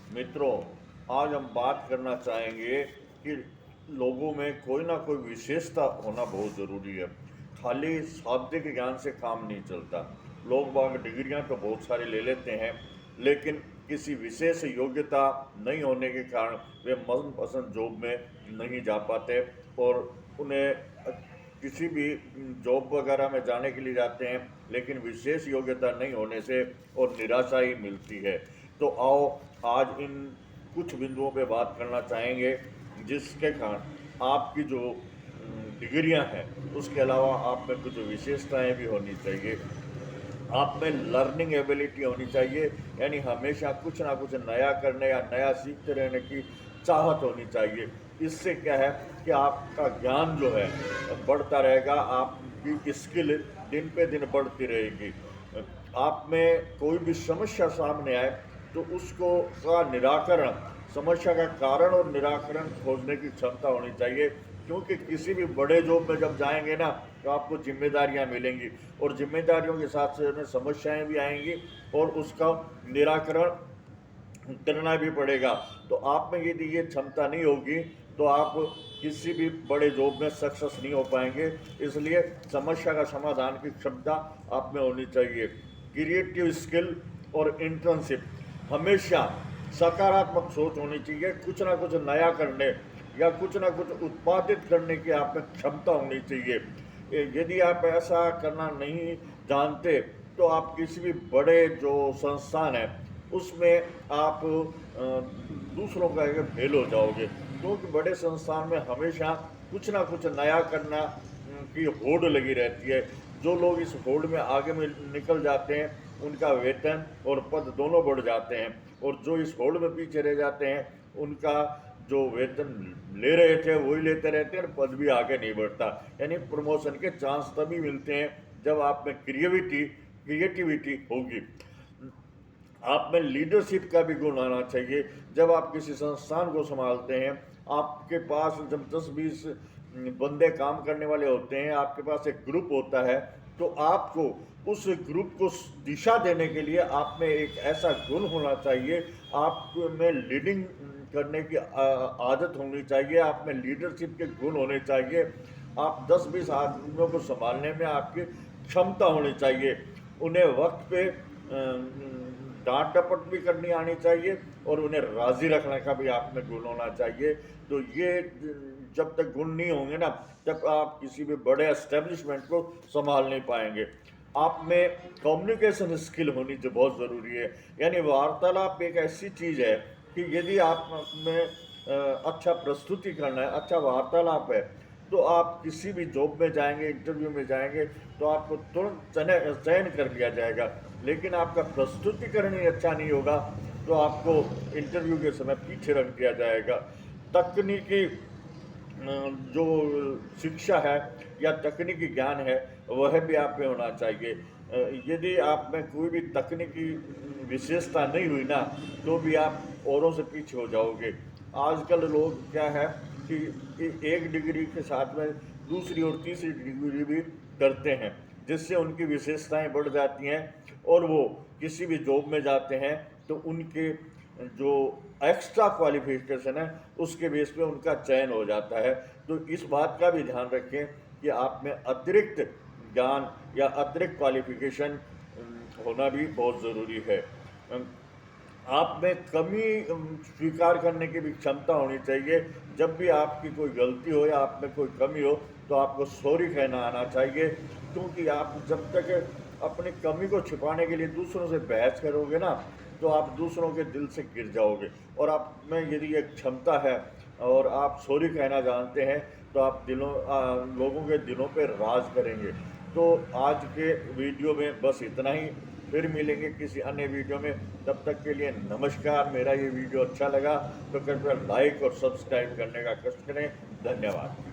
मित्रों, आज हम बात करना चाहेंगे कि लोगों में कोई ना कोई विशेषता होना बहुत ज़रूरी है। खाली शाब्दिक ज्ञान से काम नहीं चलता। लोग बाग डिग्रियां तो बहुत सारी ले लेते हैं, लेकिन किसी विशेष योग्यता नहीं होने के कारण वे मनपसंद जॉब में नहीं जा पाते और उन्हें किसी भी जॉब वगैरह में जाने के लिए जाते हैं, लेकिन विशेष योग्यता नहीं होने से और निराशा ही मिलती है। तो आओ आज इन कुछ बिंदुओं पे बात करना चाहेंगे जिसके कारण आपकी जो डिग्रियां हैं उसके अलावा आप में कुछ विशेषताएं भी होनी चाहिए। आप में लर्निंग एबिलिटी होनी चाहिए, यानी हमेशा कुछ ना कुछ नया करने या नया सीखते रहने की चाहत होनी चाहिए। इससे क्या है कि आपका ज्ञान जो है बढ़ता रहेगा, आपकी स्किल दिन पे दिन बढ़ती रहेगी। आप में कोई भी समस्या सामने आए तो उसको का निराकरण, समस्या का कारण और निराकरण खोजने की क्षमता होनी चाहिए, क्योंकि किसी भी बड़े जॉब में जब जाएंगे ना तो आपको जिम्मेदारियां मिलेंगी और जिम्मेदारियों के साथ साथ समस्याएं भी आएंगी और उसका निराकरण करना भी पड़ेगा। तो आप में यदि ये क्षमता नहीं होगी तो आप किसी भी बड़े जॉब में सक्सेस नहीं हो पाएंगे। इसलिए समस्या का समाधान की क्षमता आप में होनी चाहिए। क्रिएटिव स्किल और इंटर्नशिप, हमेशा सकारात्मक सोच होनी चाहिए। कुछ ना कुछ नया करने या कुछ ना कुछ उत्पादित करने की आप में क्षमता होनी चाहिए। यदि आप ऐसा करना नहीं जानते तो आप किसी भी बड़े जो संस्थान है उसमें आप दूसरों का फेल हो जाओगे, क्योंकि बड़े संस्थान में हमेशा कुछ ना कुछ नया करना की होड़ लगी रहती है। जो लोग इस होड़ में आगे में निकल जाते हैं उनका वेतन और पद दोनों बढ़ जाते हैं, और जो इस होड़ में पीछे रह जाते हैं उनका जो वेतन ले रहे थे वही लेते रहते हैं और पद भी आगे नहीं बढ़ता। यानी प्रमोशन के चांस तभी मिलते हैं जब आप में क्रिएटिविटी होगी। आप में लीडरशिप का भी गुण आना चाहिए। जब आप किसी संस्थान को संभालते हैं, आपके पास जब 10-20 बंदे काम करने वाले होते हैं, आपके पास एक ग्रुप होता है, तो आपको उस ग्रुप को दिशा देने के लिए आप में एक ऐसा गुण होना चाहिए। आप में लीडिंग करने की आदत होनी चाहिए, आप में लीडरशिप के गुण होने चाहिए। आप 10-20 आदमियों को संभालने में आपकी क्षमता होनी चाहिए। उन्हें वक्त पे डांट डपट भी करनी आनी चाहिए और उन्हें राजी रखने का भी आप में गुण होना चाहिए। तो ये जब तक गुण नहीं होंगे ना, तब आप किसी भी बड़े एस्टेब्लिशमेंट को संभाल नहीं पाएंगे। आप में कम्युनिकेशन स्किल होनी जो बहुत ज़रूरी है, यानी वार्तालाप एक ऐसी चीज़ है कि यदि आप में अच्छा प्रस्तुति करना है, अच्छा वार्तालाप है, तो आप किसी भी जॉब में जाएंगे, इंटरव्यू में जाएंगे, तो आपको तुरंत चयन कर लिया जाएगा। लेकिन आपका प्रस्तुतिकरण ही अच्छा नहीं होगा तो आपको इंटरव्यू के समय पीछे रख दिया जाएगा। तकनीकी जो शिक्षा है या तकनीकी ज्ञान है वह भी आप में होना चाहिए। यदि आप में कोई भी तकनीकी विशेषता नहीं हुई ना, तो भी आप औरों से पीछे हो जाओगे। आजकल लोग क्या है कि एक डिग्री के साथ में दूसरी और तीसरी डिग्री भी करते हैं, जिससे उनकी विशेषताएं बढ़ जाती हैं और वो किसी भी जॉब में जाते हैं तो उनके जो एक्स्ट्रा क्वालिफिकेशन है उसके बेस पे उनका चयन हो जाता है। तो इस बात का भी ध्यान रखें कि आप में अतिरिक्त ज्ञान या अतिरिक्त क्वालिफिकेशन होना भी बहुत ज़रूरी है। आप में कमी स्वीकार करने की भी क्षमता होनी चाहिए। जब भी आपकी कोई गलती हो या आप में कोई कमी हो तो आपको सॉरी कहना आना चाहिए, क्योंकि आप जब तक अपनी कमी को छिपाने के लिए दूसरों से बहस करोगे ना, तो आप दूसरों के दिल से गिर जाओगे। और आप में यदि एक क्षमता है और आप सॉरी कहना जानते हैं तो आप लोगों के दिलों पे राज करेंगे। तो आज के वीडियो में बस इतना ही। फिर मिलेंगे किसी अन्य वीडियो में। तब तक के लिए नमस्कार। मेरा ये वीडियो अच्छा लगा तो कृपया लाइक और सब्सक्राइब करने का कष्ट करें। धन्यवाद।